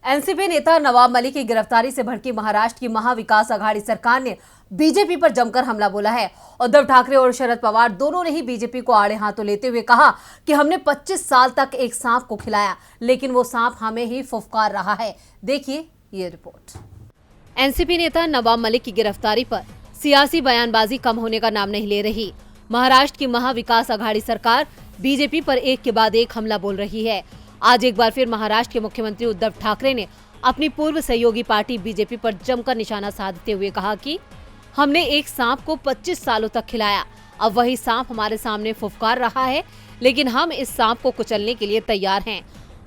NCP नेता नवाब मलिक की गिरफ्तारी से भड़की महाराष्ट्र की महाविकास आघाड़ी सरकार ने बीजेपी पर जमकर हमला बोला है। उद्धव ठाकरे और शरद पवार दोनों ने ही बीजेपी को आड़े हाथों लेते हुए कहा कि हमने 25 साल तक एक सांप को खिलाया, लेकिन वो सांप हमें ही फुफकार रहा है। देखिए ये रिपोर्ट। एनसीपी नेता नवाब मलिक की गिरफ्तारी पर सियासी बयानबाजी कम होने का नाम नहीं ले रही। महाराष्ट्र की महाविकास आघाड़ी सरकार बीजेपी पर एक के बाद एक हमला बोल रही है। आज एक बार फिर महाराष्ट्र के मुख्यमंत्री उद्धव ठाकरे ने अपनी पूर्व सहयोगी पार्टी बीजेपी पर जमकर निशाना साधते हुए कहा कि हमने एक सांप को 25 सालों तक खिलाया, अब वही सांप हमारे सामने फुफकार रहा है, लेकिन हम इस सांप को कुचलने के लिए तैयार हैं।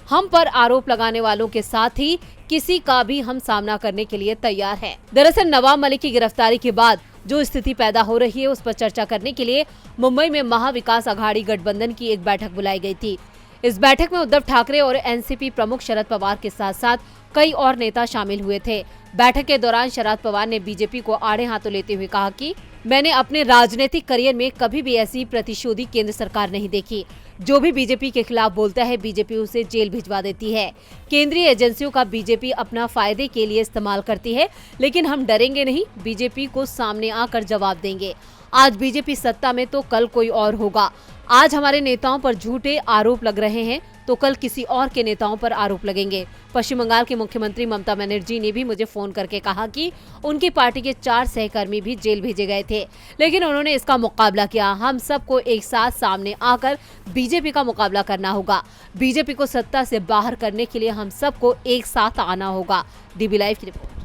हम पर आरोप लगाने वालों के साथ ही किसी का भी हम सामना करने के लिए तैयार हैं। दरअसल नवाब मलिक की गिरफ्तारी के बाद जो स्थिति पैदा हो रही है उस पर चर्चा करने के लिए मुंबई में महाविकास आघाड़ी गठबंधन की एक बैठक बुलाई गई थी। इस बैठक में उद्धव ठाकरे और एनसीपी प्रमुख शरद पवार के साथ साथ कई और नेता शामिल हुए थे। बैठक के दौरान शरद पवार ने बीजेपी को आड़े हाथों लेते हुए कहा कि मैंने अपने राजनीतिक करियर में कभी भी ऐसी प्रतिशोधी केंद्र सरकार नहीं देखी। जो भी बीजेपी के खिलाफ बोलता है, बीजेपी उसे जेल भिजवा देती है। केंद्रीय एजेंसियों का बीजेपी अपना फायदे के लिए इस्तेमाल करती है, लेकिन हम डरेंगे नहीं, बीजेपी को सामने आकर जवाब देंगे। आज बीजेपी सत्ता में तो कल कोई और होगा। आज हमारे नेताओं पर झूठे आरोप लग रहे हैं तो कल किसी और के नेताओं पर आरोप लगेंगे। पश्चिम बंगाल की मुख्यमंत्री ममता बनर्जी ने भी मुझे फोन करके कहा कि उनकी पार्टी के 4 सहकर्मी भी जेल भेजे गए थे, लेकिन उन्होंने इसका मुकाबला किया। हम सबको एक साथ सामने आकर बीजेपी का मुकाबला करना होगा। बीजेपी को सत्ता से बाहर करने के लिए हम सबको एक साथ आना होगा। डीबी लाइव की रिपोर्ट।